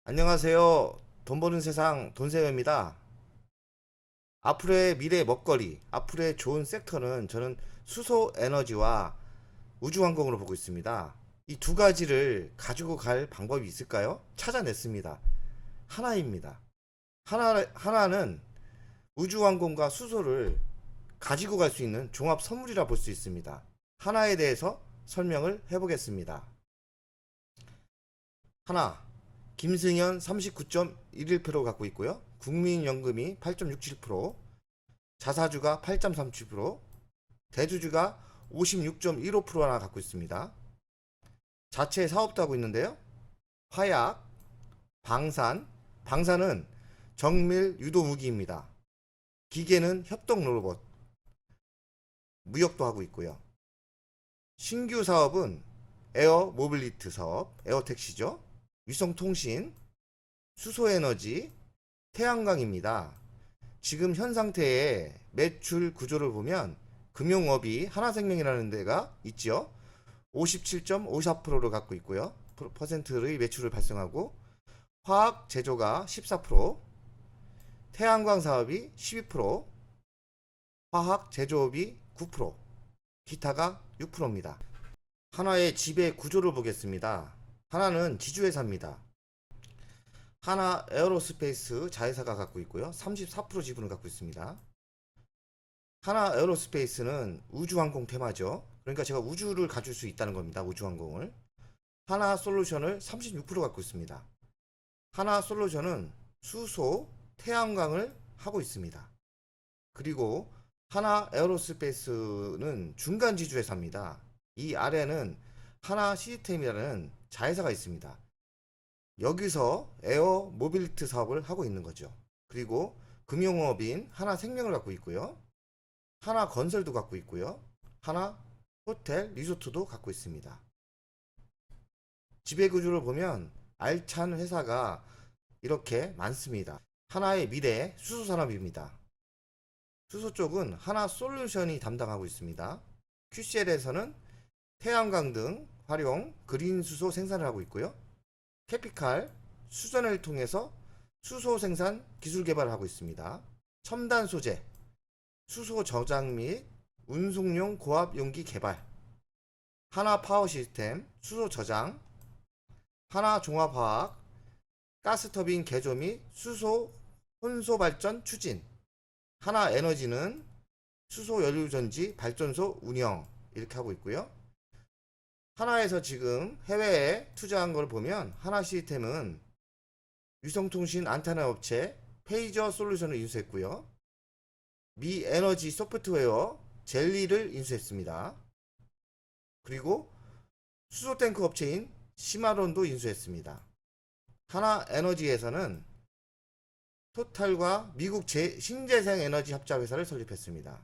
안녕하세요. 돈 버는 세상 돈세요입니다. 앞으로의 미래 먹거리, 앞으로의 좋은 섹터는 저는 수소 에너지와 우주항공으로 보고 있습니다. 이 두 가지를 가지고 갈 방법이 있을까요? 찾아냈습니다. 하나입니다. 하나는 우주항공과 수소를 가지고 갈 수 있는 종합 선물이라 볼 수 있습니다. 하나에 대해서 설명을 해보겠습니다. 하나, 김승현 39.11% 갖고 있고요. 국민연금이 8.67%, 자사주가 8.37%, 대주주가 56.15%나 갖고 있습니다. 자체 사업도 하고 있는데요. 화약, 방산은 정밀 유도 무기입니다. 기계는 협동 로봇, 무역도 하고 있고요. 신규 사업은 에어 모빌리티 사업, 에어택시죠. 위성통신, 수소에너지, 태양광입니다. 지금 현 상태의 매출 구조를 보면 금융업이 하나생명이라는 데가 있죠. 57.54%를 갖고 있고요. 퍼센트의 매출을 발생하고 화학 제조가 14%, 태양광 사업이 12%, 화학 제조업이 9%, 기타가 6%입니다. 하나의 지배 구조를 보겠습니다. 하나는 지주회사입니다. 하나 에어로스페이스 자회사가 갖고 있고요. 34% 지분을 갖고 있습니다. 하나 에어로스페이스는 우주항공 테마죠. 그러니까 제가 우주를 가질 수 있다는 겁니다. 우주항공을. 하나 솔루션을 36% 갖고 있습니다. 하나 솔루션은 수소, 태양광을 하고 있습니다. 그리고 하나 에어로스페이스는 중간 지주회사입니다. 이 아래는 하나 시스템이라는 자회사가 있습니다. 여기서 에어 모빌리티 사업을 하고 있는 거죠. 그리고 금융업인 하나 생명을 갖고 있고요. 하나 건설도 갖고 있고요. 하나 호텔 리조트도 갖고 있습니다. 지배구조를 보면 알찬 회사가 이렇게 많습니다. 하나의 미래 수소산업입니다. 수소 쪽은 하나 솔루션이 담당하고 있습니다. QCL에서는 태양광 등 활용 그린 수소 생산을 하고 있고요. 캐피칼 수전을 통해서 수소 생산 기술 개발을 하고 있습니다. 첨단 소재, 수소 저장 및 운송용 고압 용기 개발, 하나 파워 시스템, 수소 저장, 하나 종합화학, 가스터빈 개조 및 수소 혼소 발전 추진, 하나 에너지는 수소 연료전지 발전소 운영 이렇게 하고 있고요. 하나에서 지금 해외에 투자한 걸 보면 하나 시스템은 위성통신 안테나 업체 페이저 솔루션을 인수했고요. 미 에너지 소프트웨어 젤리를 인수했습니다. 그리고 수소탱크 업체인 시마론도 인수했습니다. 하나 에너지에서는 토탈과 미국 신재생 에너지 합작회사를 설립했습니다.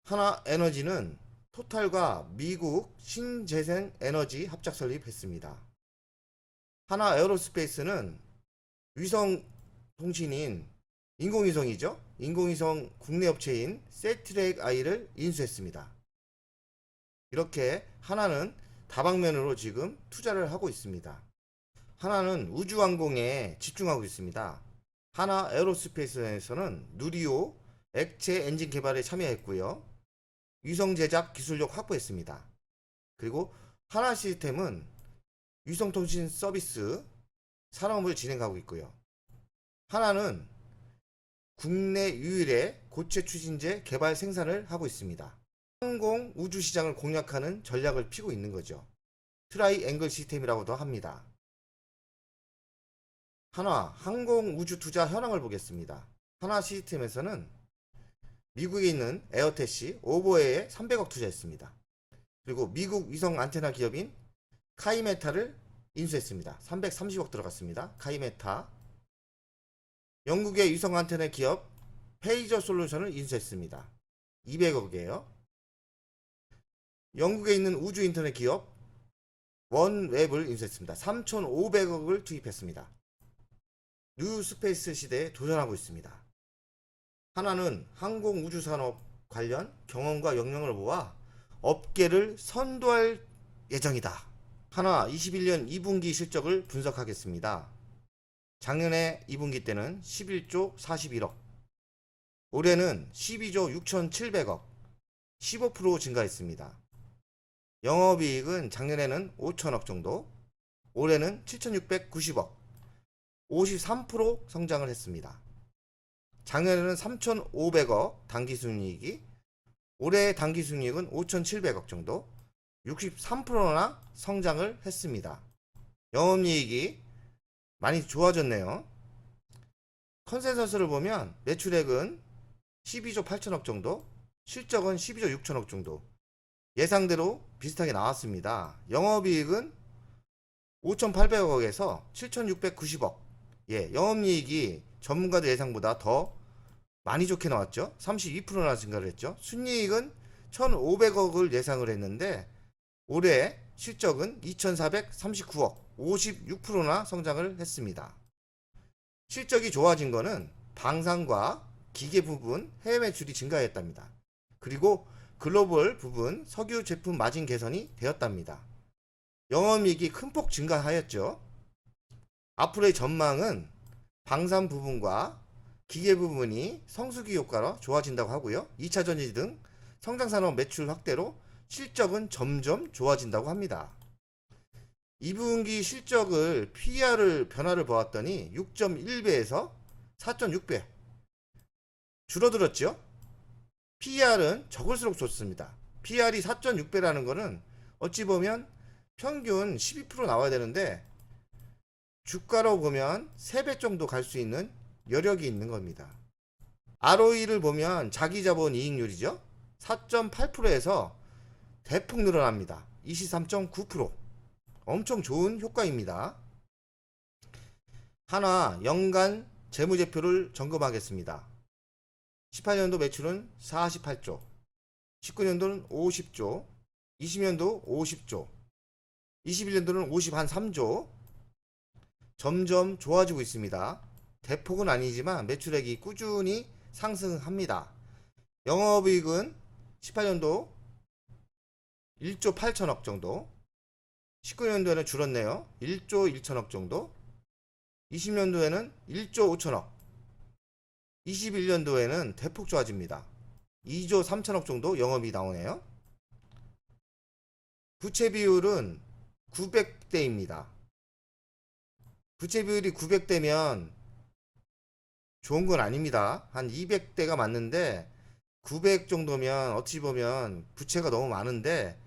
하나 에너지는 토탈과 미국 신재생 에너지 합작 설립했습니다. 하나 에어로스페이스는 위성 통신인 인공위성이죠. 인공위성 국내 업체인 세트렉 아이를 인수했습니다. 이렇게 하나는 다방면으로 지금 투자를 하고 있습니다. 하나는 우주항공에 집중하고 있습니다. 하나 에어로스페이스에서는 누리호 액체 엔진 개발에 참여했고요. 위성 제작 기술력 확보했습니다. 그리고 하나 시스템은 위성통신 서비스 산업을 진행하고 있고요. 하나는 국내 유일의 고체 추진제 개발 생산을 하고 있습니다. 항공 우주 시장을 공략하는 전략을 피고 있는 거죠. 트라이 앵글 시스템이라고도 합니다. 하나 항공 우주 투자 현황을 보겠습니다. 하나 시스템에서는 미국에 있는 에어테시 오버웨이에 300억 투자했습니다. 그리고 미국 위성 안테나 기업인 카이메타를 인수했습니다. 330억 들어갔습니다. 카이메타. 영국의 위성 안테나 기업 페이저 솔루션을 인수했습니다. 200억이에요. 영국에 있는 우주 인터넷 기업 원웹을 인수했습니다. 3,500억을 투입했습니다. 뉴 스페이스 시대에 도전하고 있습니다. 하나는 항공 우주 산업 관련 경험과 역량을 모아 업계를 선도할 예정이다. 하나 21년 2분기 실적을 분석하겠습니다. 작년에 2분기 때는 11조 41억, 올해는 12조 6,700억, 15% 증가했습니다. 영업이익은 작년에는 5천억 정도, 올해는 7,690억, 53% 성장을 했습니다. 작년에는 3,500억 당기순이익이, 올해 당기순이익은 5,700억 정도, 63%나 성장을 했습니다. 영업이익이 많이 좋아졌네요. 컨센서스를 보면 매출액은 12조 8천억 정도, 실적은 12조 6천억 정도, 예상대로 비슷하게 나왔습니다. 영업이익은 5,800억에서 7,690억. 영업이익이 전문가들 예상보다 더 많이 좋게 나왔죠. 32%나 증가를 했죠. 순이익은 1,500억을 예상을 했는데 올해 실적은 2,439억, 56%나 성장을 했습니다. 실적이 좋아진 거는 방산과 기계 부분 해외 매출이 증가했답니다. 그리고 글로벌 부분 석유 제품 마진 개선이 되었답니다. 영업이익이 큰 폭 증가하였죠. 앞으로의 전망은 방산 부분과 기계 부분이 성수기 효과로 좋아진다고 하고요. 2차 전지 등 성장산업 매출 확대로 실적은 점점 좋아진다고 합니다. 2분기 실적을 PER을 변화를 보았더니 6.1배에서 4.6배 줄어들었죠. PER은 적을수록 좋습니다. PER이 4.6배라는 거는 어찌 보면 평균 12% 나와야 되는데 주가로 보면 3배 정도 갈 수 있는 여력이 있는 겁니다. ROE를 보면 자기자본 이익률이죠. 4.8%에서 대폭 늘어납니다. 23.9%. 엄청 좋은 효과입니다. 하나 연간 재무제표를 점검하겠습니다. 18년도 매출은 48조, 19년도는 50조, 20년도 50조, 21년도는 53조. 점점 좋아지고 있습니다. 대폭은 아니지만 매출액이 꾸준히 상승합니다. 영업이익은 18년도 1조 8천억 정도, 19년도에는 줄었네요. 1조 1천억 정도, 20년도에는 1조 5천억, 21년도에는 대폭 좋아집니다. 2조 3천억 정도 영업이 나오네요. 부채 비율은 900대입니다. 부채 비율이 900대면 좋은 건 아닙니다. 한 200대가 맞는데 900 정도면 어찌 보면 부채가 너무 많은데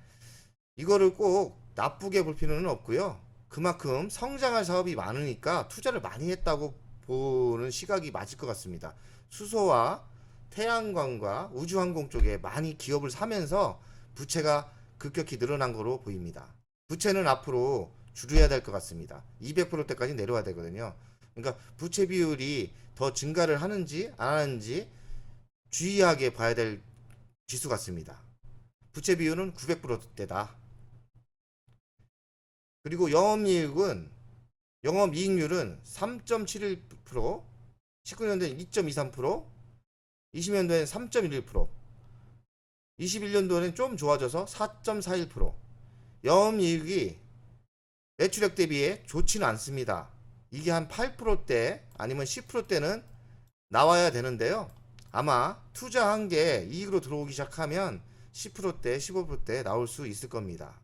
이거를 꼭 나쁘게 볼 필요는 없고요. 그만큼 성장할 사업이 많으니까 투자를 많이 했다고 보는 시각이 맞을 것 같습니다. 수소와 태양광과 우주항공 쪽에 많이 기업을 사면서 부채가 급격히 늘어난 거로 보입니다. 부채는 앞으로 줄여야 될 것 같습니다. 200%대까지 내려와야 되거든요. 그러니까 부채 비율이 더 증가를 하는지 안 하는지 주의하게 봐야 될 지수 같습니다. 부채 비율은 900%대다. 그리고 영업이익률은 3.71%, 19년도엔 2.23%, 20년도엔 3.11%, 21년도에는 좀 좋아져서 4.41%. 영업이익이 매출액 대비에 좋지는 않습니다. 이게 한 8%대 아니면 10%대는 나와야 되는데요. 아마 투자한 게 이익으로 들어오기 시작하면 10%대, 15%대 나올 수 있을 겁니다.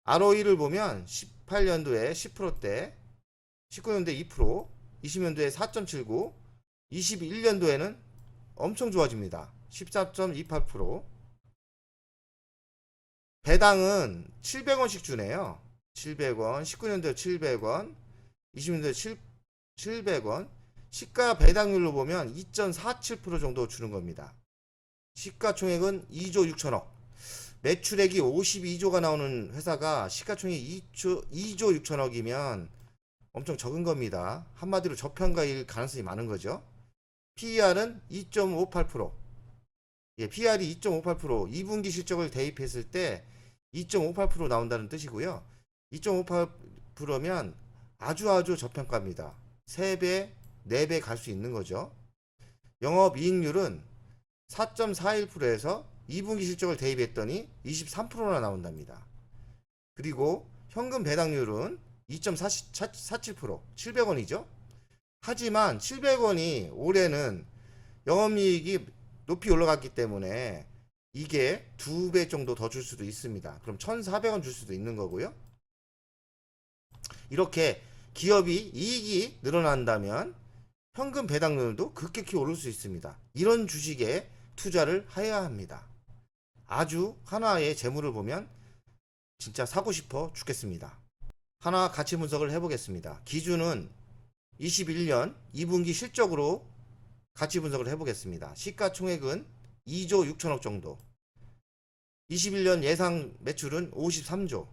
ROE를 보면 18년도에 10%대, 19년도에 2%, 20년도에 4.79, 21년도에는 엄청 좋아집니다. 14.28%. 배당은 700원씩 주네요. 700원, 19년도에 700원, 20년도에 700원. 시가 배당률로 보면 2.47% 정도 주는 겁니다. 시가총액은 2조 6천억. 매출액이 52조가 나오는 회사가 시가총액이 2조 6천억이면 엄청 적은 겁니다. 한마디로 저평가일 가능성이 많은 거죠. PER은 2.58%. PER이 2.58%. 2분기 실적을 대입했을 때 2.58% 나온다는 뜻이고요. 2.58%면 아주 저평가입니다. 3배, 4배 갈 수 있는 거죠. 영업이익률은 4.41%에서 2분기 실적을 대입했더니 23%나 나온답니다. 그리고 현금 배당률은 2.47%, 700원이죠. 하지만 700원이 올해는 영업이익이 높이 올라갔기 때문에 이게 2배 정도 더 줄 수도 있습니다. 그럼 1,400원 줄 수도 있는 거고요. 이렇게 기업이 이익이 늘어난다면 현금 배당률도 급격히 오를 수 있습니다. 이런 주식에 투자를 해야 합니다. 아주 하나의 재물을 보면 진짜 사고 싶어 죽겠습니다. 하나 가치 분석을 해보겠습니다. 기준은 21년 2분기 실적으로 가치 분석을 해보겠습니다. 시가총액은 2조 6천억 정도. 21년 예상 매출은 53조.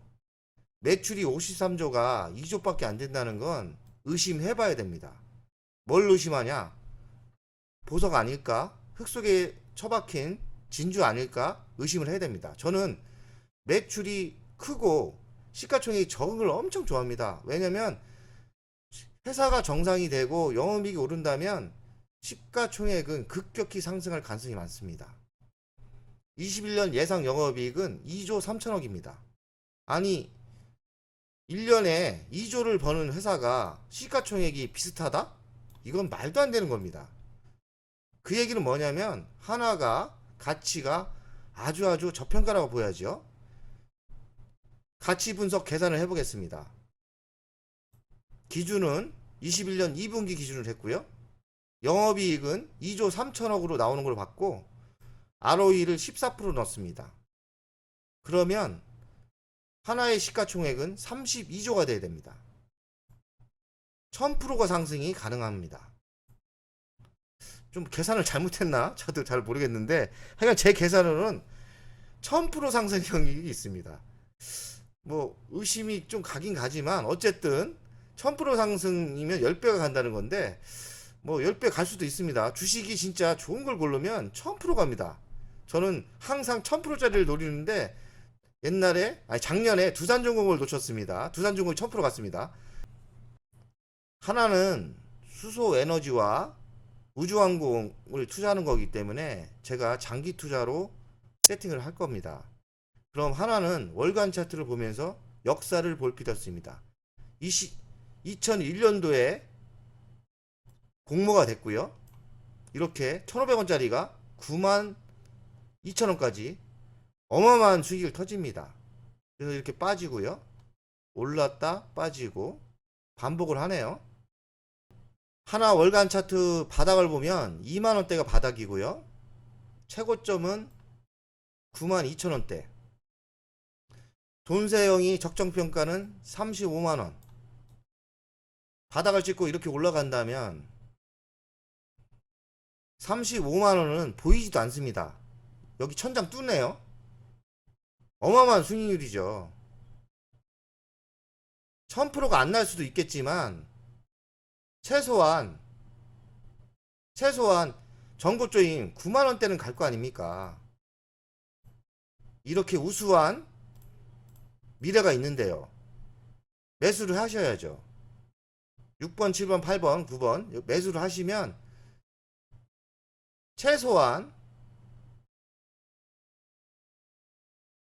매출이 53조가 2조밖에 안 된다는 건 의심해봐야 됩니다. 뭘 의심하냐? 보석 아닐까? 흙 속에 처박힌 진주 아닐까? 의심을 해야 됩니다. 저는 매출이 크고 시가총액이 적은 걸 엄청 좋아합니다. 왜냐면 회사가 정상이 되고 영업이익이 오른다면 시가총액은 급격히 상승할 가능성이 많습니다. 21년 예상 영업이익은 2조 3천억입니다. 아니 1년에 2조를 버는 회사가 시가총액이 비슷하다? 이건 말도 안 되는 겁니다. 그 얘기는 뭐냐면 하나가 가치가 아주 저평가라고 보여야죠. 가치 분석 계산을 해보겠습니다. 기준은 21년 2분기 기준으로 했고요. 영업이익은 2조 3천억으로 나오는 걸 봤고 ROE를 14% 넣습니다. 그러면 하나의 시가총액은 32조가 돼야 됩니다. 1000%가 상승이 가능합니다. 좀 계산을 잘못했나? 저도 잘 모르겠는데 하여간 제 계산으로는 1000% 상승 경력이 있습니다. 뭐 의심이 좀 가긴 가지만 어쨌든 1000% 상승이면 10배가 간다는 건데 뭐 10배 갈 수도 있습니다. 주식이 진짜 좋은 걸 고르면 1000% 갑니다. 저는 항상 1000%짜리를 노리는데 작년에 두산중공업을 놓쳤습니다. 두산중공업이 1000% 갔습니다. 하나는 수소에너지와 우주항공을 투자하는 거기 때문에 제가 장기 투자로 세팅을 할 겁니다. 그럼 하나는 월간 차트를 보면서 역사를 볼 필요가 있습니다. 2001년도에 공모가 됐고요. 이렇게 1,500원짜리가 92,000원까지 어마어마한 수익을 터집니다. 그래서 이렇게 빠지고요. 올랐다 빠지고 반복을 하네요. 하나 월간 차트 바닥을 보면 2만원대가 바닥이고요. 최고점은 92,000원대. 돈세형이 적정평가는 35만원. 바닥을 찍고 이렇게 올라간다면 35만원은 보이지도 않습니다. 여기 천장 뚫네요. 어마어마한 수익률이죠. 1000%가 안 날 수도 있겠지만 최소한 전고점인 9만원대는 갈 거 아닙니까? 이렇게 우수한 미래가 있는데요. 매수를 하셔야죠. 6번, 7번, 8번, 9번 매수를 하시면 최소한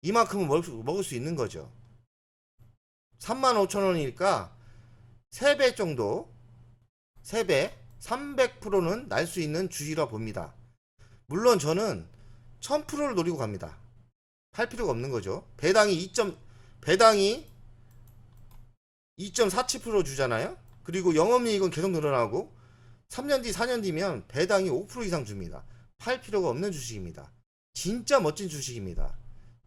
이만큼은 먹을 수 있는 거죠. 35,000원이니까 3배 정도 3배 300%는 날 수 있는 주식이라 봅니다. 물론 저는 1000%를 노리고 갑니다. 팔 필요가 없는 거죠. 배당이 2.47% 주잖아요. 그리고 영업이익은 계속 늘어나고 3년 뒤 4년 뒤면 배당이 5% 이상 줍니다. 팔 필요가 없는 주식입니다. 진짜 멋진 주식입니다.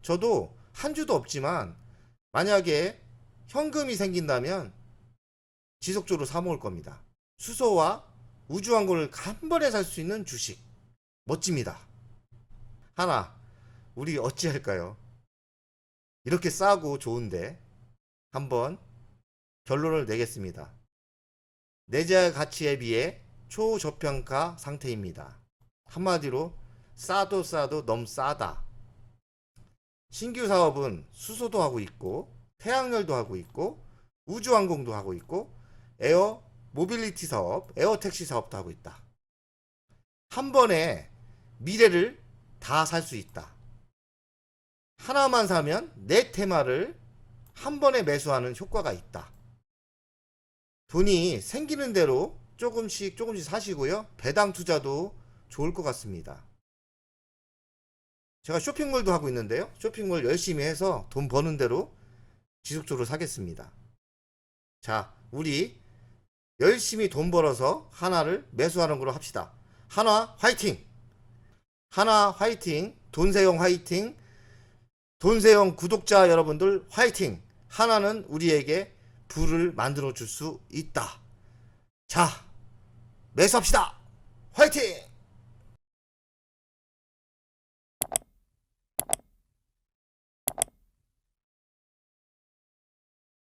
저도 한 주도 없지만 만약에 현금이 생긴다면 지속적으로 사 먹을 겁니다. 수소와 우주항공을 한 번에 살 수 있는 주식 멋집니다. 하나 우리 어찌할까요? 이렇게 싸고 좋은데 한번 결론을 내겠습니다. 내재 가치에 비해 초저평가 상태입니다. 한마디로 싸도 너무 싸다. 신규 사업은 수소도 하고 있고 태양열도 하고 있고 우주항공도 하고 있고 에어 모빌리티 사업, 에어 택시 사업도 하고 있다. 한 번에 미래를 다 살 수 있다. 하나만 사면 내 테마를 한 번에 매수하는 효과가 있다. 돈이 생기는 대로 조금씩 사시고요. 배당 투자도 좋을 것 같습니다. 제가 쇼핑몰도 하고 있는데요. 쇼핑몰 열심히 해서 돈 버는 대로 지속적으로 사겠습니다. 자, 우리 열심히 돈 벌어서 하나를 매수하는 걸로 합시다. 하나 화이팅! 하나 화이팅! 돈세영 화이팅! 돈세영 구독자 여러분들 화이팅! 하나는 우리에게 부를 만들어 줄 수 있다. 자, 매수합시다. 화이팅!